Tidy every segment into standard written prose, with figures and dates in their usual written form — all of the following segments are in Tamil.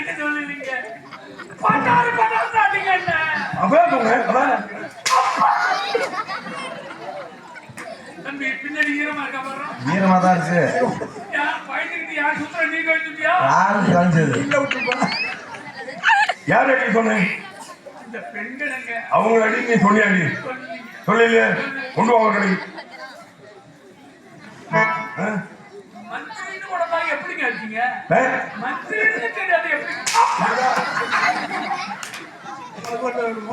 எனக்கு சொல்லலீங்க. பண்ணாரு பண்ணாதீங்க என்ன? தம்பி பின்னாடி ஈரமா இருக்கா பாரு. ஈரமா தான் இருக்கு. யார் பயந்துக்கிட்டு யார் சுத்தற நீ கழிச்சுட்டியா? யாரும் கழிச்சது இல்ல விட்டுப்பா. யார் அடி சொன்னேன்? இந்த பெண்களுங்க அவங்க அடி நீ சொன்னியாடி சொல்லலையே கொண்டு வாங்க கடைக்கு. மந்திரின்னு கூட பாருங்க எப்படிங்க இருக்கீங்க? மந்திரின்னு தெரியாது எப்படி?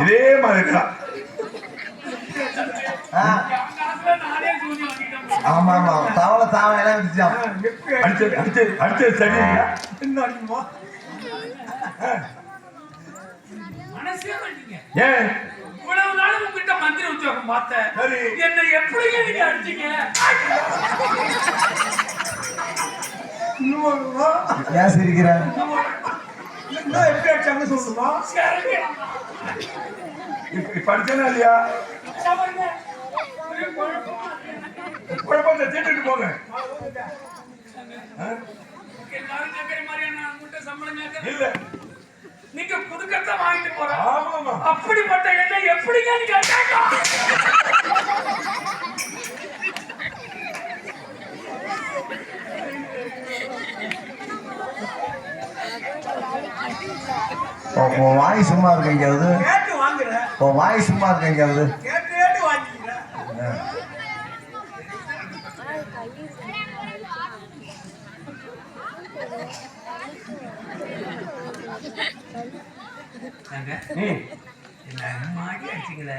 இதே மாதிரி இருக்கலாம். நானே சூனி வாங்கிட்டேன். ஆமா ஆமா தவளை தாவலை விட்டுச்சான். அடுத்து சரி மனசே மாட்டீங்க. ஏன் இவ்வளவு நாள் உங்ககிட்ட மந்திரி உத்தியோகம் பார்த்தேன். என்னை எப்படிங்க நீங்க அடிச்சீங்க? ஏன் சிரிக்கிற? எப்படி அடிச்சாங்க சொல்லுமா? படிச்சனா இல்லையா? குழப்பத்தை தீட்டுட்டு போங்க. எல்லாரும் கேட்கிற மாதிரியான உங்கள்கிட்ட சம்பளம் கேட்கறது இல்ல. நீங்க புதுக்கத்தை வாங்கிட்டு போற. ஆமாமா. அப்படிப்பட்ட என்ன எப்படிங்க நீங்க உன் வாய் சும்மா இருக்கு எங்கேயாவது? கேட்டு வாங்குற. உன் வாய் சும்மா இருக்கு எங்கேயாவது? கேட்டு கேட்டு வாங்கிக்கிற. மாடி அடிச்சிக்கல.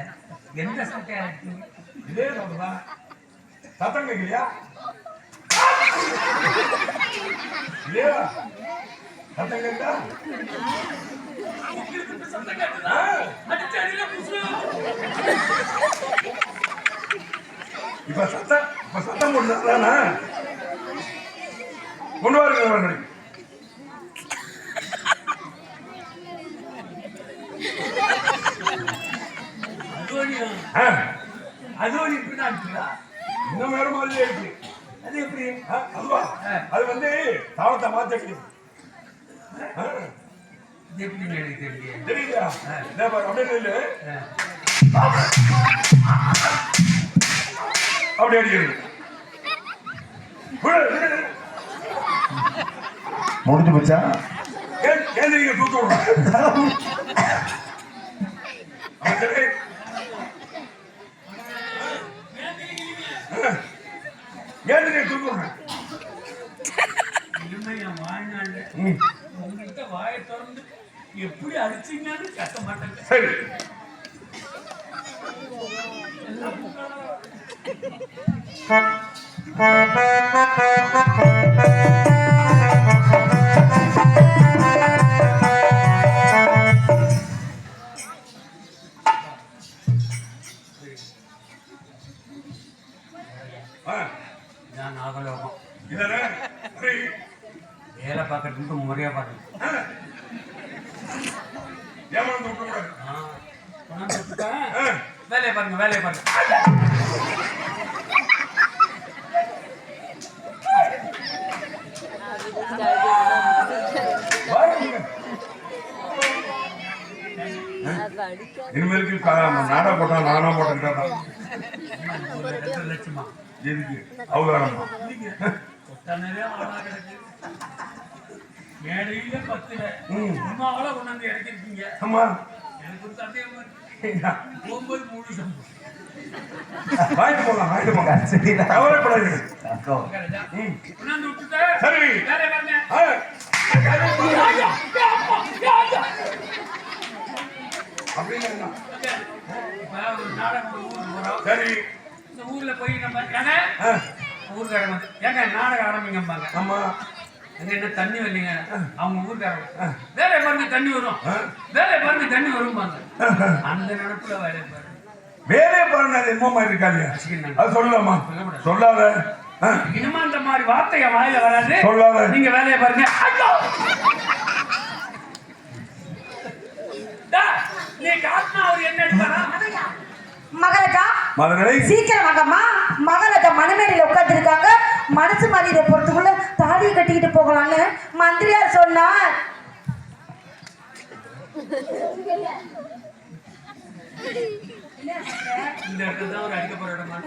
எந்த சட்டையா அடிச்சீங்க? இதே சொல்றா. சத்தம் கேட்கலையா? இல்லையா? சத்தம் கேட்டா? சத்தம் கேட்டுதா? அடிச்சு அடியில புசுல. இப்ப சத்தம் போட்டுதானா? கொண்டு வாருங்க. அதுவும் இப்படிதான் இருக்குங்களா? இன்னும் வேற மாதிரியே இருக்கு. அது எப்படி? அதுவா? அது வந்து தாளத்தை மாத்தி எப்படின்னு எனக்கு தெரியல. தெரியலையா? அப்படின்னு இல்லை அப்படி அடிக்கிறது. முடிஞ்சு போச்சா? ஏன் நீங்க தூக்க விடுறோம்? ஏன் நீங்க தூக்க விடுறேன்? வாழ்நாள் உங்கள்கிட்ட வாயை திறந்து எப்படி அடிச்சீங்கன்னு கத்த மாட்டேங்க. சரி நான் நாகலோகம் வேலை பார்க்கறதுக்கு முறையா பார்க்கணும். வேலையை பாருங்க வேலையை பாருங்க. இனிமேலுக்கு நாடா போட்டா நானா போட்டேன் லட்சமா எதுக்கு அவகாரமா மேடையில 10ல உமாவள கொண்டாந்து இறக்கிருக்கீங்க. ஆமா எனக்கு ஒரு சந்தேகமா இருக்கு. போகும்போது முழு சம்பளம் வாங்கிட்டு போலாம் சரி கவலைப்படாது. கொண்டாந்து விட்டுட்டேன். சரி வேலை பாருங்க. அப்படின்னு ஒரு நாடகம் ஊருக்கு போறோம். சரி இந்த ஊர்ல போய் நம்ம ஏங்க ஊருக்காரங்க வந்து ஏங்க நாடகம் ஆரம்பிங்கம்பாங்க. ஆமா அங்க என்ன தண்ணி வரலீங்க. அவங்க ஊருக்காரங்க வேலை பாருங்க தண்ணி வரும், வேலை பாருங்க தண்ணி வரும்பாங்க. அந்த நினைப்புல வேலை பாருங்க. வேலையை பாருங்க. அது என்னமா இருக்காது அது சொல்லலாமா? சொல்லாத. இனிமே அந்த மாதிரி வார்த்தைய வாயில வராது. சொல்லாத. நீங்க வேலையை பாருங்க. நீ காட்டினா அவர் என்ன எடுத்தாரா? மகளக்கா மகளை சீக்கிரம் வாங்கம்மா. மகளக்கா மணமேடையில உட்கார்ந்து இருக்காங்க. மனசு மரியாதை பொறுத்துக்குள்ள தாலியை கட்டிக்கிட்டு போகலான்னு மந்திரியார் சொன்னார். இந்த இடத்துல தான் ஒரு அடிக்க போற இடமா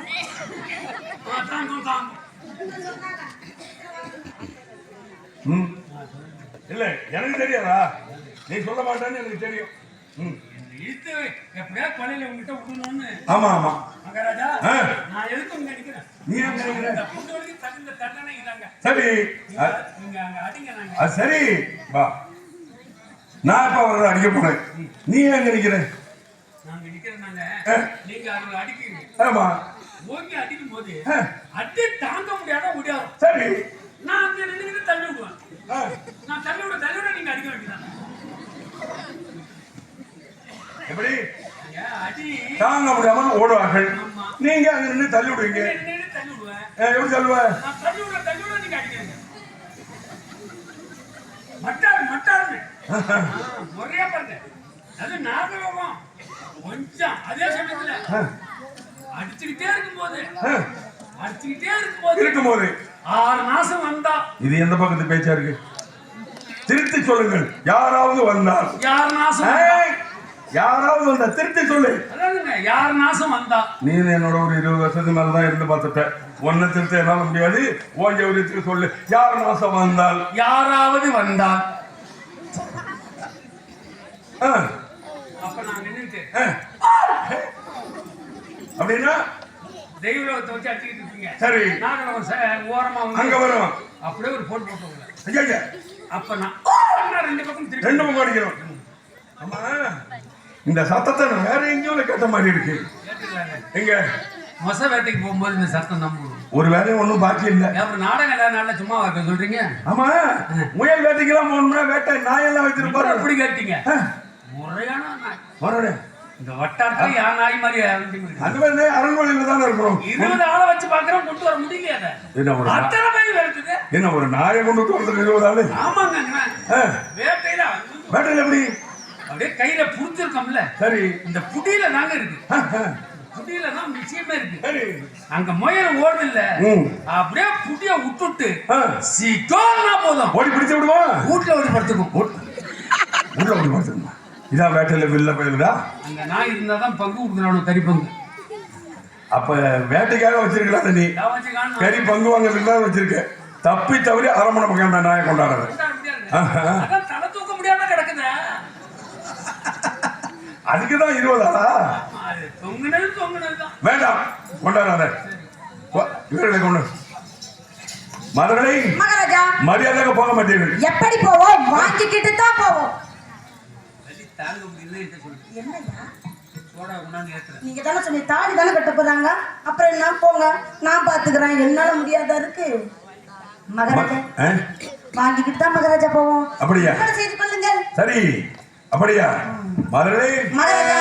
தாங்கும். ம். இல்ல எனக்கு தெரியாதா? நீ சொல்ல மாட்டேன்னு எனக்கு தெரியும். ம். இழுத்து எப்படியா கொலையில உங்ககிட்ட விடணும்னு. ஆமா ஆமா மகாராஜா, ஆ. நான் எதுக்கு இங்க நிக்கிறேன்? நீ ஏன் நினைக்கிற? இந்த புண்டோலிக்கு தகுந்த தண்டனை இதாங்க. சரி நீங்க அங்க அடிங்க நாங்க. அது சரி வா. நான் இப்ப அவரை அடிக்க போறேன். நீ ஏன் நினைக்கிற? நாங்க நிக்கிறோம் நாங்க. நீங்க அவங்களை அடிக்கிறீங்க. ஆமா ஓங்கி அடிக்கும் போது அடி தாங்க முடியாத முடியாது. சரி நான் அங்க நின்று தள்ளி விடுவேன். ஆ. நான் தள்ளி விட நீங்க அடிக்க வேண்டியதான். எப்படி அடி தாங்க முடியாம ஓடுவார்கள். ஆமா. நீங்க அங்க நின்று தள்ளி விடுவீங்க. நின்னு தள்ளி விடுவேன். எப்படி தள்ளுவ? நான் தள்ளி விட நீங்க அடிக்கிறீங்க. மட்டாரு முறையா பாருங்க. அது நாகரோகம் கொஞ்சம் அதே சமயத்துல அடிச்சுக்கிட்டே இருக்கும்போது இருக்கும்போது 6 மாசம் வந்தா இது எந்த பக்கத்து பேச்சா இருக்கு? திருத்தி சொல்லுங்கள். யாராவது வந்தால் 6 மாசம் யாராவது வந்தா திருத்தி சொல்லு. அதானுங்க 6 மாசம் வந்தா. நீ என்னோட ஒரு 20 வருஷத்துக்கு மேலதான் இருந்து பார்த்துட்ட. ஒன்னு திருத்த என்னால முடியாது. ஓஞ்சவரியத்துக்கு சொல்லு. 6 மாசம் வந்தால் யாராவது வந்தால் ஆ. அப்ப நான் நின்னுட்டு ஆ. அப்படின்னா தெய்வலோகத்தை வச்சு அடிச்சுக்கிட்டு இருக்கீங்க. சரி நாகரோகம் ஓரமா அங்க வரும். அப்படியே ஒரு போட்டு போட்டுருங்க. ஐயா அப்ப நான் 2 பக்கம் திருப்பி 2 பக்கம் அடிக்கிறோம். ஆமா இந்த சத்தத்தை நான் வேற எங்கேயும் கேட்ட மாதிரி இருக்கு. கேட்டுக்கலாங்க. எங்க மொச வேட்டைக்கு போகும்போது இந்த சத்தம் நம்புவோம். ஒரு வேலையும் ஒண்ணும் பாக்கி இல்ல. அப்புறம் நாடகம் எல்லா நாள்ல சும்மா இருக்க சொல்றீங்க. ஆமா முயல் வேட்டைக்கெல்லாம் போகணும்னா வேட்டை நாயெல்லாம் வச்சிருப்பாரு. எப்படி கேட்டீங்க? முறையான நாய். மறுபடியும் இந்த வட்டாரத்துல யா நாய் மாதிரி அது வந்து அரண்மனையில தானே இருக்கிறோம். 20 ஆளை வச்சு பாக்குறோம், கொண்டு வர முடியல. அத்தனை பேர் வருது. என்ன ஒரு நாயை கொண்டு வரதுக்கு 20 ஆளு? ஆமாங்க. வேட்டையில வேட்டையில எப்படி அப்படியே கையில புடிச்சிருக்கோம்ல. சரி இந்த புடியில தாங்க இருக்கு. புடியில தான் நிச்சயமே இருக்கு. சரி அங்க முயல் ஓடுது இல்ல, அப்படியே புடிய விட்டுட்டு சீக்கிரம்னா போதும் ஓடி பிடிச்சு விடுவோம். வீட்டுல ஓடி படுத்துக்கும். வீட்டுல ஓடி படுத்துக்குமா? இதான் வேட்டையில வில்ல பயிலுதா? அங்க நாய் இருந்தாதான் பங்கு கொடுக்குறானு, கறி பங்கு. அப்ப வேட்டைக்காக வச்சிருக்கலாம் நீ. கறி பங்கு வாங்குறதுக்கு தான் வச்சிருக்க. தப்பி தவறி அரமணை பக்கம் தான் நாயை கொண்டாடுறது. தலை தூக்க முடியாம கிடக்குது. அதுக்குதான் 20 ஆளா? தொங்குனதுதான். வேண்டாம் கொண்டாடாத. இவர்களை கொண்டு மதுரை மகாராஜா மரியாதையாக போக மாட்டீர்கள். எப்படி போவோம்? வாங்கிக்கிட்டு தான் போவோம். தாங்க முடியல என்று சொல்லுங்க. என்னையா சோடா உணாந்து ஏத்துறேன். நீங்க தானே சொன்னீங்க தாலி தானே கட்ட போறாங்க. அப்புறம் என்ன, போங்க நான் பாத்துக்கிறேன். என்னால முடியாதா இருக்கு மகாராஜா. வாங்கிக்கிட்டு தான் மகாராஜா போவோம். அப்படியா? செய்து கொள்ளுங்க. சரி அப்படியா? மதுரை மகாராஜா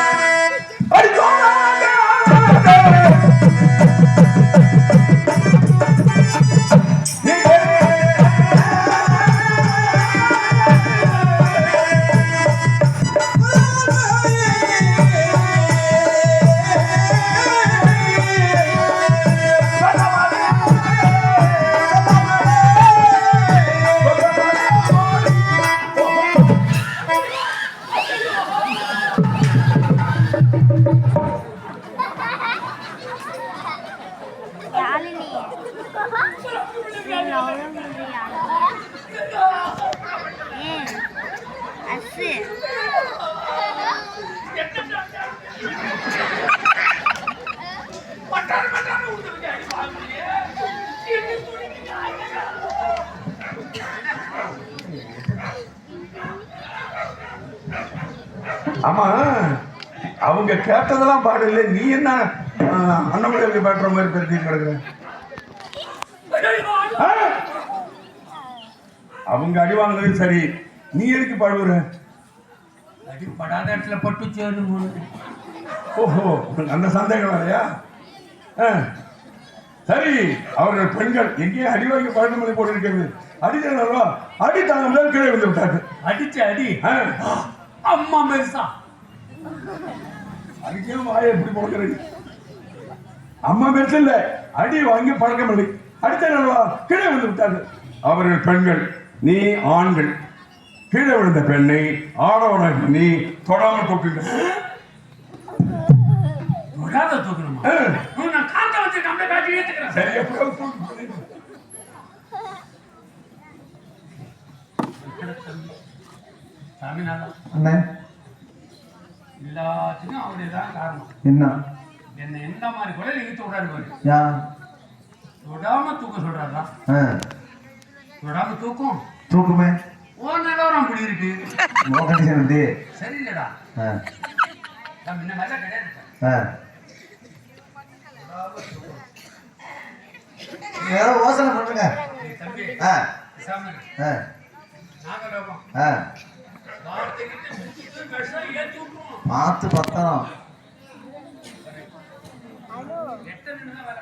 ஆமா அவங்க கேட்டதெல்லாம் பாடு இல்லை. நீ என்ன அண்ணாமலை பாடுற மாதிரி பெருத்தி கிடக்குற? அவங்க அடி வாங்குறது சரி, நீ எதுக்கு பாடுற? அடி படாத இடத்துல பட்டு சேரும். ஓஹோ அந்த சந்தேகம் இல்லையா? சரி அவர்கள் பெண்கள் எங்கேயும் அடி வாங்கி பழக்கமலை போட்டு இருக்கிறது. அடிக்கிறா அடி தாங்க முதல் கீழே வந்து விட்டாரு. அடிச்ச அடி அம்மா பெருசா. அதுக்கே வாயை எப்படி போடுறது? அம்மா பெருசு இல்ல, அடி வாங்கி பழக்கமில்லை. அடுத்த கீழே வந்து விட்டாரு. அவர்கள் பெண்கள், நீ ஆண்கள். கீழே விழுந்த பெண்ணை ஆடவனாய் பண்ணி தொடாமல் தூக்குங்க. விடாத தூக்கணுமா? நான் காத்த வச்சிருக்கேன், அப்படியே காட்டி ஏத்துக்கிறேன். சரி, எப்படியாவது தூக்கு. சாமிநாதன் அண்ணே எல்லாத்துக்கும் அவரு தான் காரணம். என்ன என்ன எந்த மாதிரி கொலையில இழுத்து விடாரு பாரு. யா விடாம தூக்க சொல்றாரா? விடாம தூக்கும். தூக்குமே ஓ நிலவரம் அப்படி இருக்கு. கண்டிஷன் உண்டு. சரியில்லடா. நான் முன்ன மாதிரி கிடையாது. ஏதோ யோசனை பண்ணுங்க. தம்பி சாமி நாகலோகம் வார்த்தைக்கு கஷ்டம் ஏற்றி விட்டுருவோம். பார்த்து பத்தனம் எத்தனை நிமிடம் வேலை